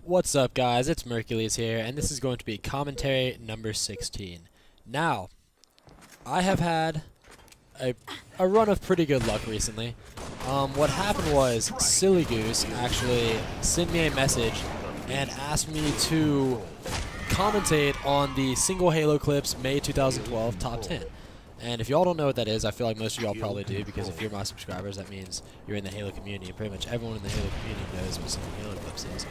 What's up, guys? It's Mercules here, and this is going to be commentary number 16. Now, I have had a run of pretty good luck recently. What happened was Silly Goose actually sent me a message and asked me to commentate on the single Halo Clips May 2012 Top 10. And if y'all don't know what that is, I feel like most of y'all probably do, because if you're my subscribers, that means you're in the Halo community, and pretty much everyone in the Halo community knows what single Halo Clips is.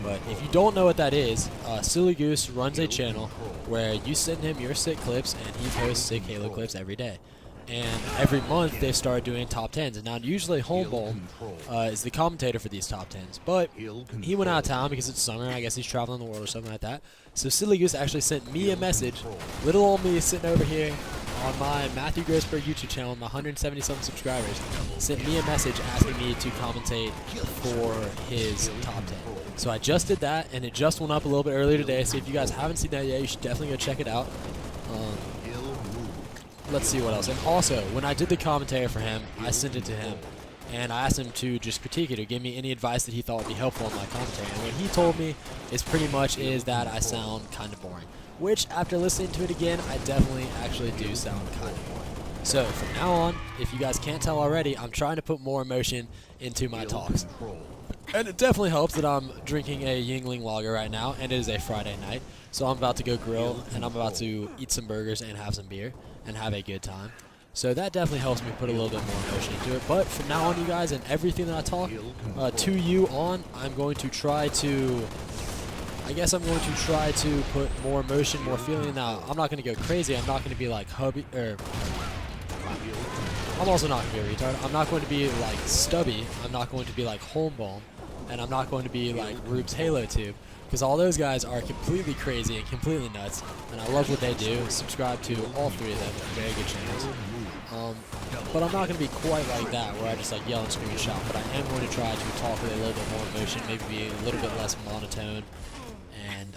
But if you don't know what that is, Silly Goose runs a channel where you send him your sick clips, and he posts sick Halo clips every day. And every month they start doing top 10s. And now usually Homeball is the commentator for these top 10s. But he went out of town because it's summer. I guess he's traveling the world or something like that. So Silly Goose actually sent me a message. Little old me sitting over here on my Matthew Grossberg YouTube channel, my 170-something subscribers, sent me a message asking me to commentate for his top 10. So I just did that, and it just went up a little bit earlier today. So if you guys haven't seen that yet, you should definitely go check it out. Let's see what else. And also, when I did the commentary for him, I sent it to him, and I asked him to just critique it or give me any advice that he thought would be helpful in my commentary. And what he told me is pretty much that I sound kind of boring. Which, after listening to it again, I definitely actually do sound kind of boring. So, from now on, if you guys can't tell already, I'm trying to put more emotion into my talks. And it definitely helps that I'm drinking a Yingling lager right now, and it is a Friday night. So I'm about to go grill, and I'm about to eat some burgers and have some beer and have a good time. So that definitely helps me put a little bit more emotion into it. But from now on, you guys, and everything that I talk to you on, I'm going to try to... I guess I'm going to try to put more emotion, more feeling. Now, I'm not going to go crazy. I'm not going to be like Hubby, I'm also not going to be a retard. I'm not going to be like Stubby. I'm not going to be like Homeball. And I'm not going to be like Rube's Halo Tube. Because all those guys are completely crazy and completely nuts. And I love what they do. Subscribe to all three of them. They're very good channels. But I'm not going to be quite like that, where I just like yell and scream and shout. But I am going to try to talk with a little bit more emotion, maybe be a little bit less monotone. And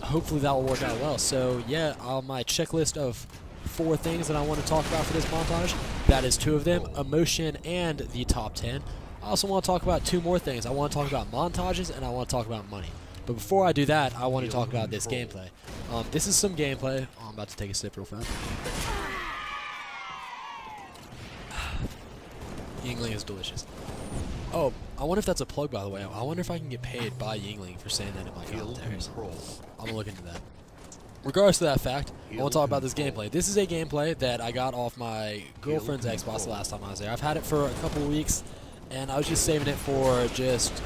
hopefully that will work out well. So yeah, on my checklist of 4 things that I want to talk about for this montage, that is 2 of them, emotion and the top 10. I also want to talk about 2 more things. I want to talk about montages and I want to talk about money. But before I do that, I want to talk about this gameplay. This is some gameplay. Oh, I'm about to take a sip real fast. Yingling is delicious. Oh, I wonder if that's a plug, by the way. I wonder if I can get paid by Yingling for saying that in my commentaries. I'm going to look into that. Regardless of that fact, I want to talk about this gameplay. This is a gameplay that I got off my girlfriend's Xbox the last time I was there. I've had it for a couple of weeks, and I was just saving it for just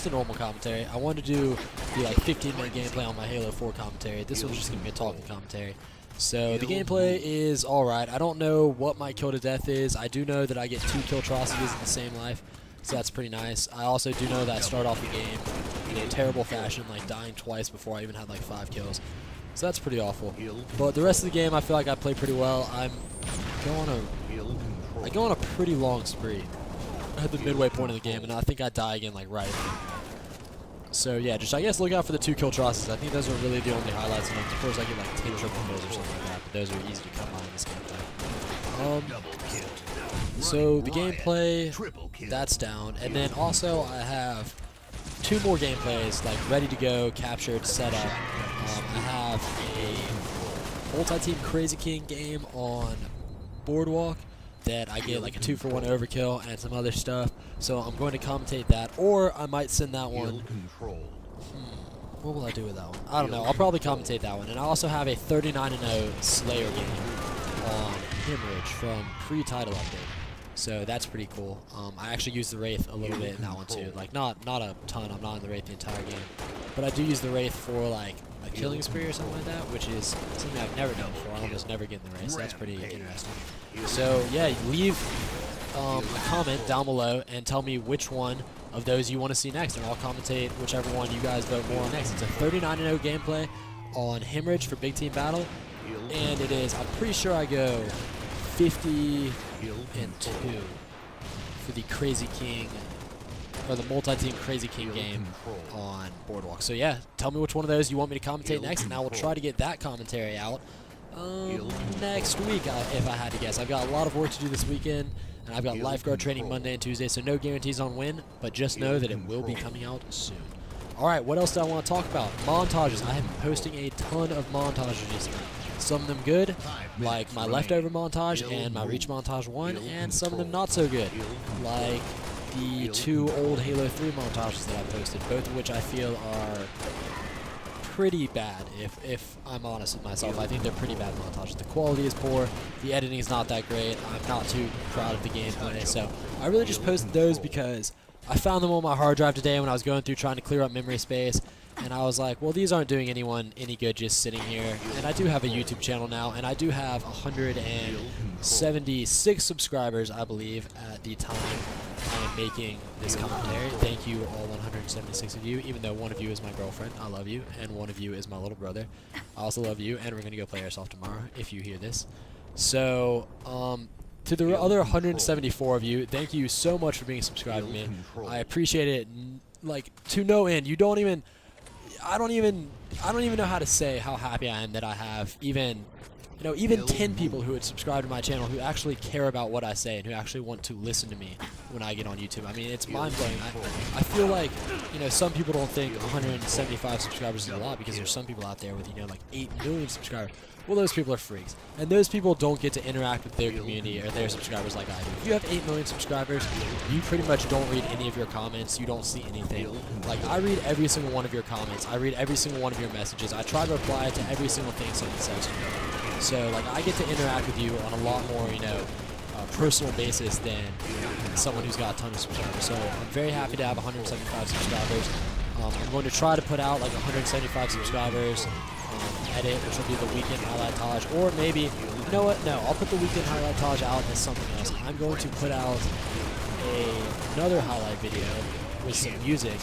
a normal commentary. I wanted to do the like 15-minute gameplay on my Halo 4 commentary. This one's just going to be a talking commentary. So the gameplay is alright. I don't know what my kill to death is. I do know that I get 2 Killtrocities in the same life, so that's pretty nice. I also do know that I start off the game in a terrible fashion, like dying twice before I even had like 5 kills. So that's pretty awful. But the rest of the game, I feel like I play pretty well. I go on a pretty long spree at the midway point of the game, and I think I die again like right. So yeah, just I guess look out for the 2 Killtrocities. I think those are really the only highlights. And of course, I get like 10 triple kills or something like that. But those are easy to come by in this gameplay. So the gameplay, that's down, and then also I have 2 more gameplays like ready to go, captured, set up. I have a multi-team Crazy King game on Boardwalk that I get like a 2-for-1 overkill and some other stuff. So I'm going to commentate that, or I might send that one. What will I do with that one? I don't know. I'll probably commentate that one. And I also have a 39-0 Slayer game on Hemorrhage from pre-title update. So that's pretty cool. I actually use the Wraith a little bit in that one too. Like not a ton. I'm not in the Wraith the entire game, but I do use the Wraith for like a killing spree or something like that, which is something I've never done before. I almost never get in the Wraith, so that's pretty interesting. So yeah, leave a comment down below and tell me which one of those you want to see next, and I'll commentate whichever one you guys vote more on next. It's a 39-0 gameplay on Hemorrhage for Big Team Battle, and it is. I'm pretty sure I go 50-2 for the Crazy King, or the multi-team Crazy King game on Boardwalk. So yeah, tell me which one of those you want me to commentate next, and I will try to get that commentary out next week, if I had to guess. I've got a lot of work to do this weekend, and I've got lifeguard training Monday and Tuesday, so no guarantees on when, but just know that it will be coming out soon. Alright, what else do I want to talk about? Montages. I have been posting a ton of montages recently. Some of them good, like my leftover montage and my Reach Montage 1, and some of them not so good, like the 2 old Halo 3 montages that I posted, both of which I feel are pretty bad, if I'm honest with myself. I think they're pretty bad montages. The quality is poor, the editing is not that great, I'm not too proud of the gameplay, so I really just posted those because I found them on my hard drive today when I was going through trying to clear up memory space, and I was like, well, these aren't doing anyone any good just sitting here. And I do have a YouTube channel now, and I do have 176 subscribers, I believe, at the time I am making this commentary. Thank you, all 176 of you, even though one of you is my girlfriend. I love you, and one of you is my little brother. I also love you, and we're going to go play Airsoft tomorrow, if you hear this. So, to the other 174 of you, thank you so much for being subscribed to me. I appreciate it, like, to no end. You don't even... I don't even know how to say how happy I am that I have even 10 people who would subscribe to my channel who actually care about what I say and who actually want to listen to me when I get on YouTube. I mean, it's mind-blowing. I feel like, some people don't think 175 subscribers is a lot because there's some people out there with, like 8 million subscribers. Well, those people are freaks. And those people don't get to interact with their community or their subscribers like I do. If you have 8 million subscribers, you pretty much don't read any of your comments. You don't see anything. Like, I read every single one of your comments. I read every single one of your messages. I try to reply to every single thing someone says to me. So, like, I get to interact with you on a lot more, personal basis than someone who's got a ton of subscribers. So, I'm very happy to have 175 subscribers. I'm going to try to put out, like, 175 subscribers. Edit, which will be the weekend highlightage, or maybe, you know what, no, I'll put the weekend highlightage out as something else. I'm going to put out another highlight video with some music,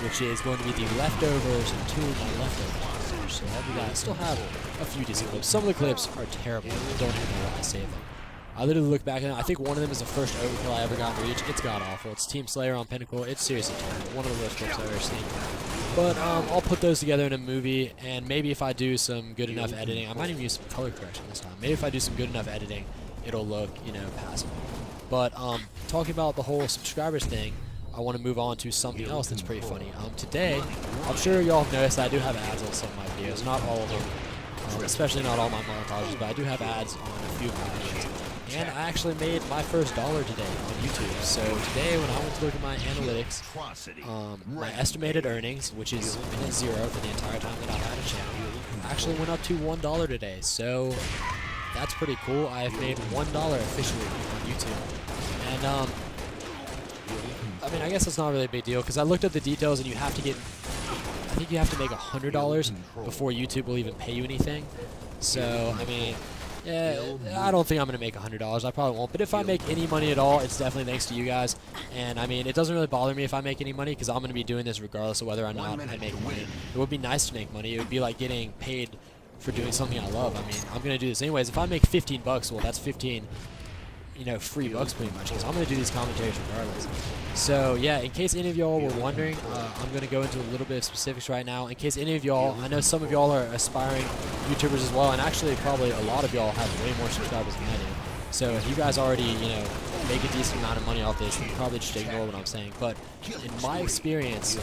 which is going to be the leftovers and 2 of my leftovers. So I'll do that. I still have a few decent clips. Some of the clips are terrible. I don't even know why I saved them. I literally look back at it. I think one of them is the first overkill I ever got in Reach. It's god-awful. It's Team Slayer on Pinnacle. It's seriously terrible. One of the worst clips I've ever seen. But I'll put those together in a movie, and maybe if I do some good enough editing, I might even use some color correction this time. Maybe if I do some good enough editing, it'll look, passable. But talking about the whole subscribers thing, I want to move on to something else that's pretty funny. Today, I'm sure y'all have noticed I do have ads on some of my videos. Not all of them, especially not all my montages, but I do have ads on a few of my videos. And I actually made my first $1 today on YouTube. So today, when I went to look at my analytics, my estimated earnings, which is been at 0 for the entire time that I've had a channel, actually went up to $1 today. So that's pretty cool. I have made $1 officially on YouTube. And I mean, I guess that's not really a big deal because I looked at the details, and you have to get, I think you have to make $100 before YouTube will even pay you anything. So I mean. Yeah, I don't think I'm going to make $100. I probably won't. But if I make any money at all, it's definitely thanks to you guys. And, I mean, it doesn't really bother me if I make any money because I'm going to be doing this regardless of whether or not I make money. It would be nice to make money. It would be like getting paid for doing something I love. I mean, I'm going to do this anyways. If I make 15 bucks, well, that's 15, free bucks pretty much because I'm going to do these commentaries regardless. So, yeah, in case any of y'all were wondering, I'm going to go into a little bit of specifics right now. In case any of y'all, I know some of y'all are aspiring YouTubers as well, and actually probably a lot of y'all have way more subscribers than I do. So if you guys already, make a decent amount of money off this, then probably just ignore what I'm saying. But in my experience,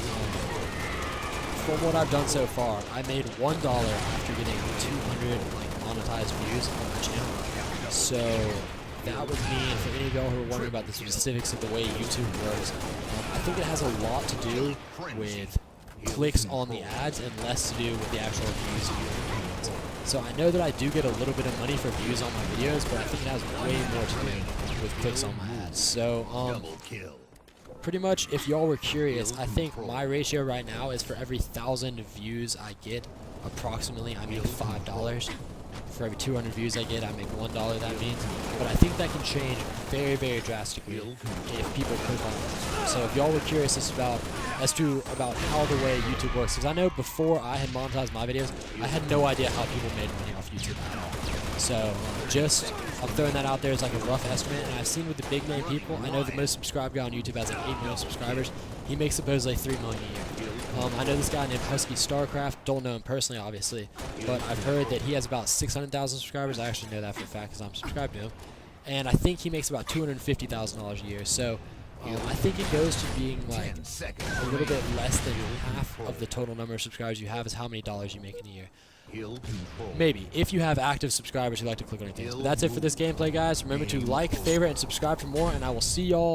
from what I've done so far, I made $1 after getting 200 monetized views on my channel. So that would mean, for any of y'all who are wondering about the specifics of the way YouTube works, I think it has a lot to do with clicks on the ads and less to do with the actual views of your videos. So I know that I do get a little bit of money for views on my videos, but I think it has way more to do with clicks on my ads. So, pretty much, if y'all were curious, I think my ratio right now is for every 1,000 views I get, approximately, I make $5. For every 200 views I get, I make $1, that means. But I think that can change very, very drastically if people click on it. So if y'all were curious about how the way YouTube works, because I know before I had monetized my videos, I had no idea how people made money off YouTube at all. So I'm throwing that out there as like a rough estimate, and I've seen with the big name people, I know the most subscribed guy on YouTube has like 8 million subscribers. He makes supposedly $3 million a year. I know this guy named Husky Starcraft, don't know him personally obviously, but I've heard that he has about 600,000 subscribers. I actually know that for a fact because I'm subscribed to him. And I think he makes about $250,000 a year. So I think it goes to being like a little bit less than half of the total number of subscribers you have is how many dollars you make in a year. Hill control. Maybe, if you have active subscribers who like to click on your things. But that's it for this gameplay, guys. Remember to like, favorite, and subscribe for more, and I will see y'all